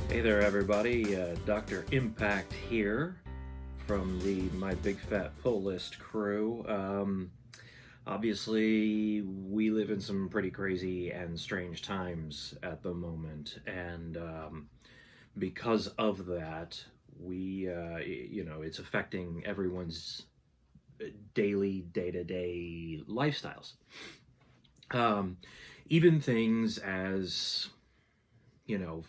Hey there, everybody. Dr. Impact here from the My Big Fat Pull List crew. Obviously, we live in some pretty crazy and strange times at the moment, and because of that, it's affecting everyone's daily, day-to-day lifestyles. Um, Even things as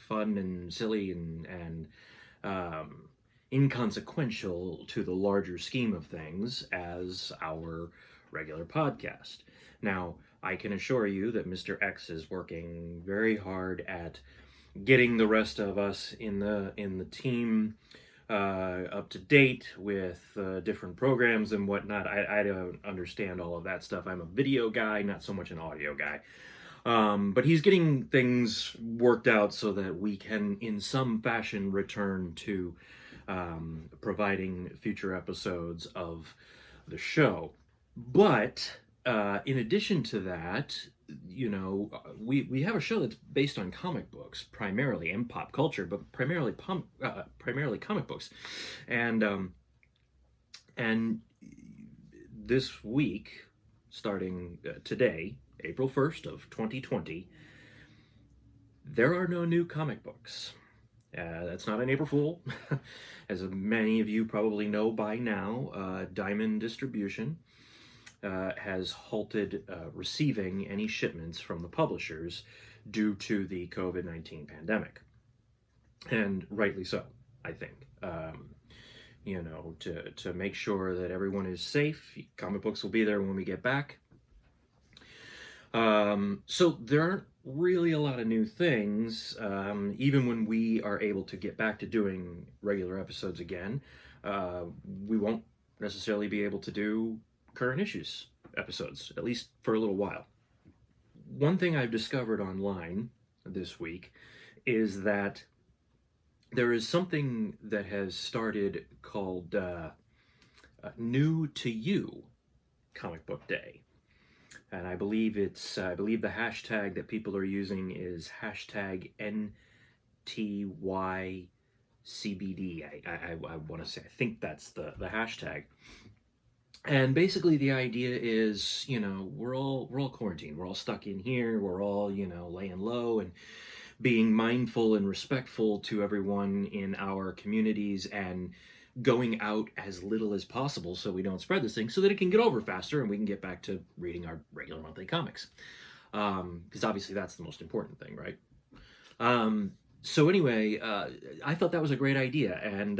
fun and silly and um, inconsequential to the larger scheme of things as our regular podcast. Now, I can assure you that Mr. X is working very hard at getting the rest of us in the team up to date with different programs and whatnot. I don't understand all of that stuff. I'm a video guy, not so much an audio guy. But he's getting things worked out so that we can, in some fashion, return to providing future episodes of the show. But in addition to that, we have a show that's based on comic books primarily and pop culture, but primarily comic books, and and this week, starting today, April 1st of 2020, there are no new comic books. That's not an April Fool. As many of you probably know by now, Diamond Distribution has halted receiving any shipments from the publishers due to the COVID-19 pandemic. And rightly so, I think. To make sure that everyone is safe, comic books will be there when we get back. So there aren't really a lot of new things, even when we are able to get back to doing regular episodes again. We won't necessarily be able to do current issues episodes, at least for a little while. One thing I've discovered online this week is that there is something that has started called New to You Comic Book Day. And I believe the hashtag that people are using is hashtag NTYCBD. I want to say, I think that's the hashtag. And basically the idea is, we're all quarantined. We're all stuck in here. We're all, laying low and being mindful and respectful to everyone in our communities and going out as little as possible so we don't spread this thing, so that it can get over faster and we can get back to reading our regular monthly comics. Because obviously that's the most important thing, right? So anyway, I thought that was a great idea, and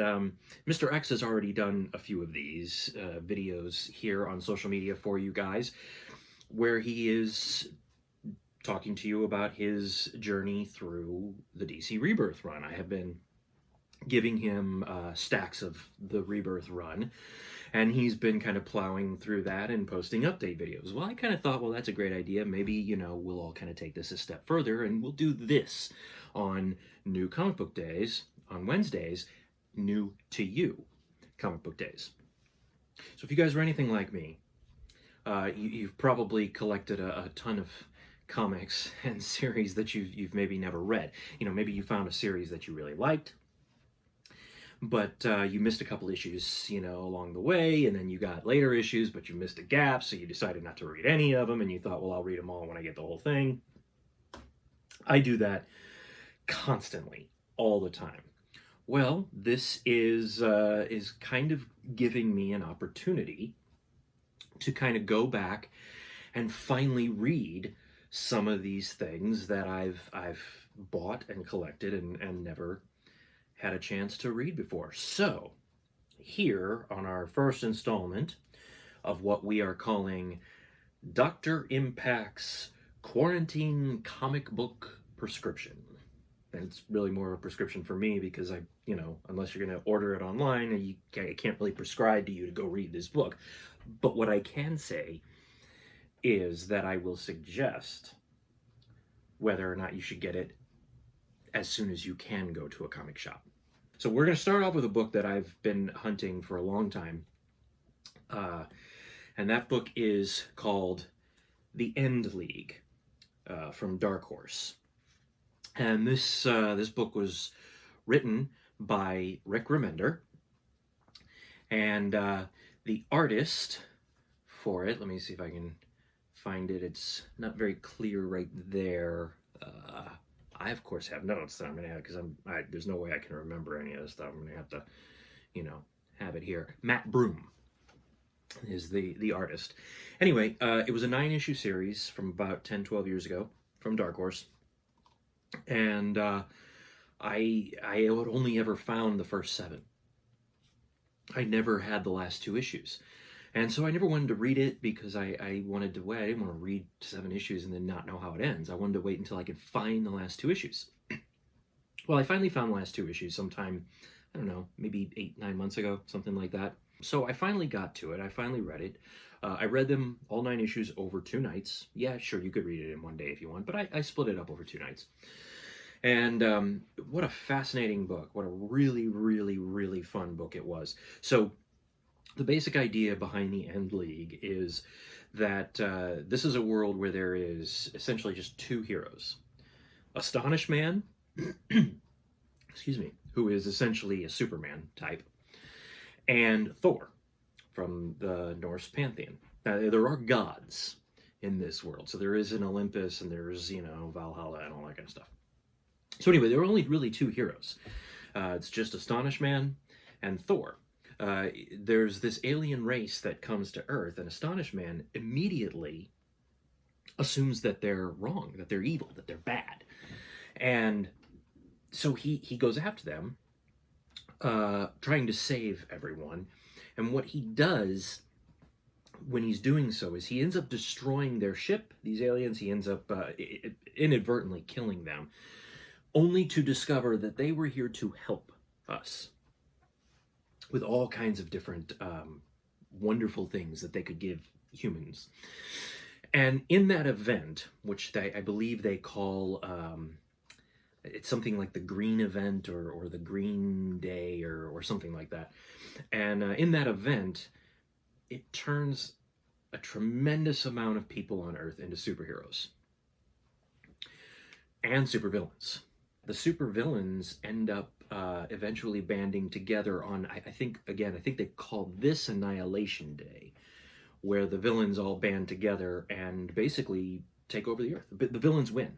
Mr. X has already done a few of these videos here on social media for you guys, where he is talking to you about his journey through the DC Rebirth run. I have been giving him stacks of the Rebirth run, and he's been kind of plowing through that and posting update videos. Well, I kind of thought, well, that's a great idea. Maybe, we'll all kind of take this a step further, and we'll do this on New Comic Book Days, on Wednesdays, New to You Comic Book Days. So if you guys are anything like me, you've probably collected a ton of comics and series that you've maybe never read. Maybe you found a series that you really liked, but you missed a couple issues, along the way, and then you got later issues, but you missed a gap, so you decided not to read any of them, and you thought, well, I'll read them all when I get the whole thing. I do that constantly, all the time. Well, this is kind of giving me an opportunity to kind of go back and finally read some of these things that I've bought and collected and never had a chance to read before. So, here on our first installment of what we are calling Dr. Impact's Quarantine Comic Book Prescription. And it's really more of a prescription for me because unless you're going to order it online, I can't really prescribe to you to go read this book. But what I can say is that I will suggest whether or not you should get it as soon as you can go to a comic shop. So we're going to start off with a book that I've been hunting for a long time. And that book is called The End League from Dark Horse. And this book was written by Rick Remender. And the artist for it, let me see if I can find it. It's not very clear right there. I, of course, have notes that I'm going to have because there's no way I can remember any of this stuff. I'm going to have to, have it here. Matt Broom is the artist. Anyway, it was a 9-issue series from about 10, 12 years ago from Dark Horse. And I had only ever found the first 7. I never had the last 2 issues. And so I never wanted to read it because I wanted to wait. I didn't want to read 7 issues and then not know how it ends. I wanted to wait until I could find the last 2 issues. Well, I finally found the last 2 issues sometime, I don't know, maybe 8, 9 months ago, something like that. So I finally got to it. I finally read it. I read them, all 9 issues, over 2 nights. Yeah, sure, you could read it in one day if you want, but I split it up over 2 nights. And what a fascinating book. What a really, really, really fun book it was. So the basic idea behind the End League is that this is a world where there is essentially just 2 heroes. Astonish Man, excuse me, who is essentially a Superman type, and Thor from the Norse pantheon. Now, there are gods in this world. So there is an Olympus and there's, Valhalla and all that kind of stuff. So anyway, there are only really 2 heroes. It's just Astonish Man and Thor. There's this alien race that comes to Earth, and Astonish Man immediately assumes that they're wrong, that they're evil, that they're bad. And so he goes after them, trying to save everyone. And what he does when he's doing so is he ends up destroying their ship, these aliens. He ends up inadvertently killing them, only to discover that they were here to help us with all kinds of different wonderful things that they could give humans. And in that event, which I believe they call, it's something like the Green Event or the Green Day or something like that. And in that event, it turns a tremendous amount of people on Earth into superheroes and supervillains. The supervillains end up eventually banding together on, I think they call this Annihilation Day, where the villains all band together and basically take over the Earth. The villains win.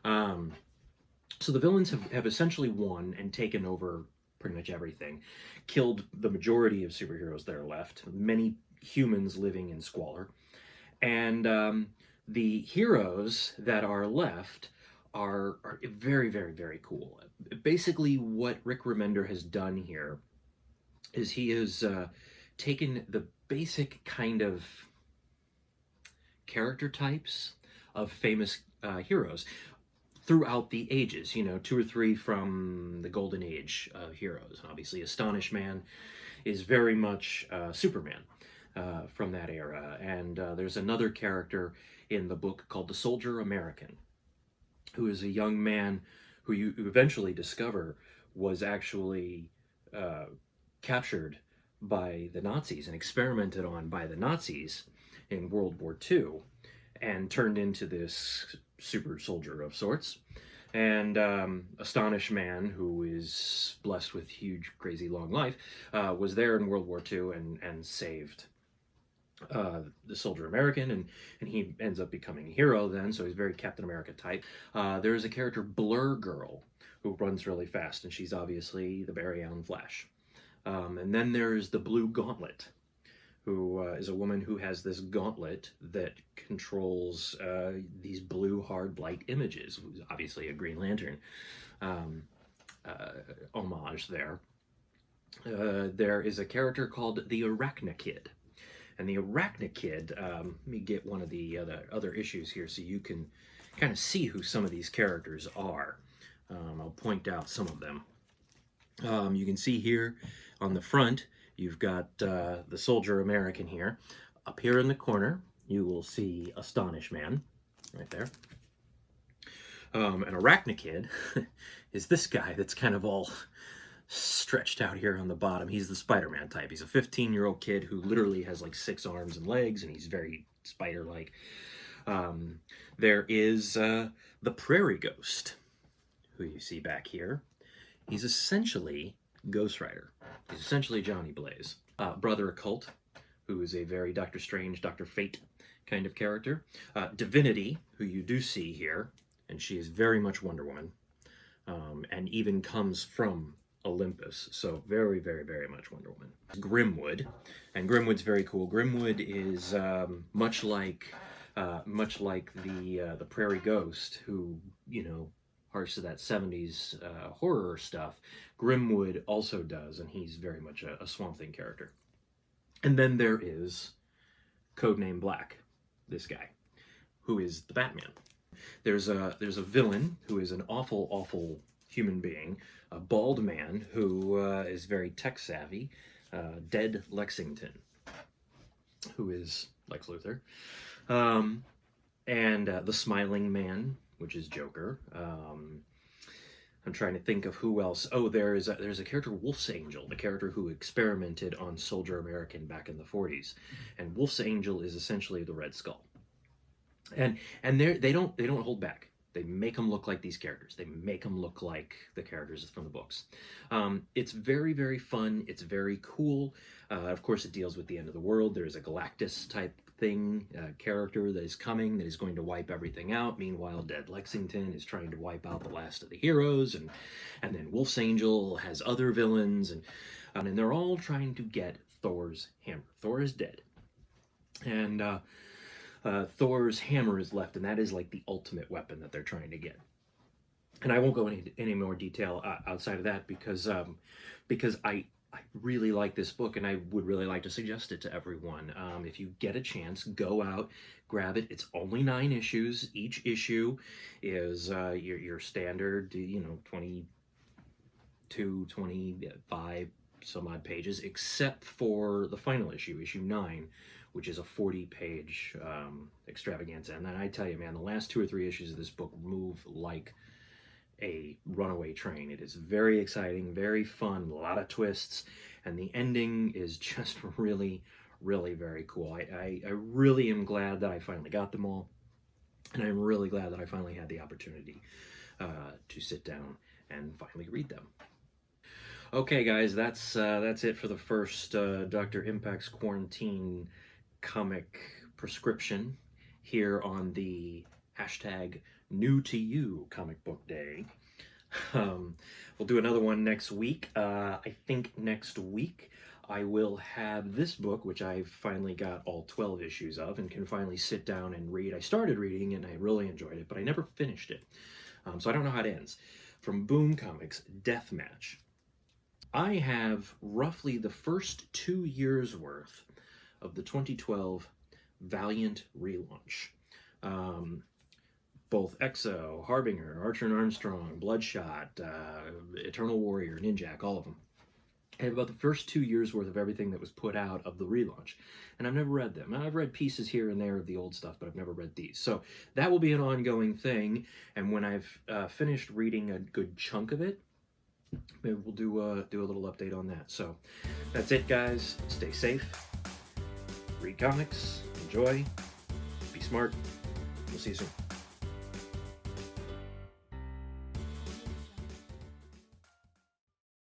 So the villains have essentially won and taken over pretty much everything, killed the majority of superheroes that are left, many humans living in squalor. And the heroes that are left are very, very, very cool. Basically, what Rick Remender has done here is he has taken the basic kind of character types of famous heroes throughout the ages, 2 or 3 from the golden age of heroes. Obviously, Astonish Man is very much Superman from that era. And there's another character in the book called the Soldier American, who is a young man who you eventually discover was actually captured by the Nazis and experimented on by the Nazis in World War II and turned into this super soldier of sorts. And Astonish Man, who is blessed with huge, crazy long life, was there in World War II and saved the Soldier American, and he ends up becoming a hero then, so he's very Captain America type. There is a character, Blur Girl, who runs really fast, and she's obviously the Barry Allen Flash. And then there's the Blue Gauntlet, who is a woman who has this gauntlet that controls these blue hard light images, who's obviously a Green Lantern homage there. There is a character called the Arachnakid. And the Arachnakid, let me get one of the other issues here so you can kind of see who some of these characters are. I'll point out some of them. You can see here on the front, you've got the Soldier American here. Up here in the corner, you will see Astonish Man, right there. An Arachnakid is this guy that's kind of all stretched out here on the bottom. He's the Spider-Man type. He's a 15-year-old kid who literally has like 6 arms and legs, and he's very spider-like. There is the Prairie Ghost, who you see back here. He's essentially Ghost Rider. He's essentially Johnny Blaze. Brother Occult, who is a very Doctor Strange, Doctor Fate kind of character. Divinity, who you do see here, and she is very much Wonder Woman, and even comes from Olympus, so very, very, very much Wonder Woman. Grimwood, and Grimwood's very cool. Grimwood is much like the Prairie Ghost, who, you know, harks to that 70s horror stuff. Grimwood also does, and he's very much a Swamp Thing character. And then there is Codename Black, this guy, who is the Batman. There's a villain who is an awful, awful human being, a bald man who is very tech savvy, Dead Lexington, who is Lex Luthor, and the Smiling Man, which is Joker. I'm trying to think of who else. Oh, there's a character, Wolf's Angel, the character who experimented on Soldier American back in the 40s, and Wolf's Angel is essentially the Red Skull. And they don't hold back. They make them look like these characters. They make them look like the characters from the books. It's very, very fun. It's very cool. Of course, it deals with the end of the world. There's a Galactus type thing, character that is coming, that is going to wipe everything out. Meanwhile, Dead Lexington is trying to wipe out the last of the heroes, and then Wolf's Angel has other villains, and they're all trying to get Thor's hammer. Thor is dead, and Thor's hammer is left, and that is like the ultimate weapon that they're trying to get. And I won't go into any more detail outside of that because I really like this book, and I would really like to suggest it to everyone. If you get a chance, go out, grab it. It's only 9 issues. Each issue is your standard, 22, 25 some odd pages, except for the final issue, issue 9, which is a 40-page extravaganza. And then I tell you, man, the last 2 or 3 issues of this book move like a runaway train. It is very exciting, very fun, a lot of twists, and the ending is just really, really very cool. I really am glad that I finally got them all, and I'm really glad that I finally had the opportunity to sit down and finally read them. Okay, guys, that's it for the first Dr. Impact's Quarantine comic prescription here on the hashtag New to You Comic Book Day. We'll do another one next week. I think next week I will have this book, which I've finally got all 12 issues of and can finally sit down and read. I started reading and I really enjoyed it, but I never finished it. So I don't know how it ends. From Boom Comics, Deathmatch. I have roughly the first 2 years worth of the 2012 Valiant relaunch. Both Exo, Harbinger, Archer and Armstrong, Bloodshot, Eternal Warrior, Ninjak, all of them. I have about the first 2 years worth of everything that was put out of the relaunch. And I've never read them. I've read pieces here and there of the old stuff, but I've never read these. So that will be an ongoing thing. And when I've finished reading a good chunk of it, maybe we'll do a little update on that. So that's it, guys. Stay safe. Read comics. Enjoy. Be smart. We'll see you soon.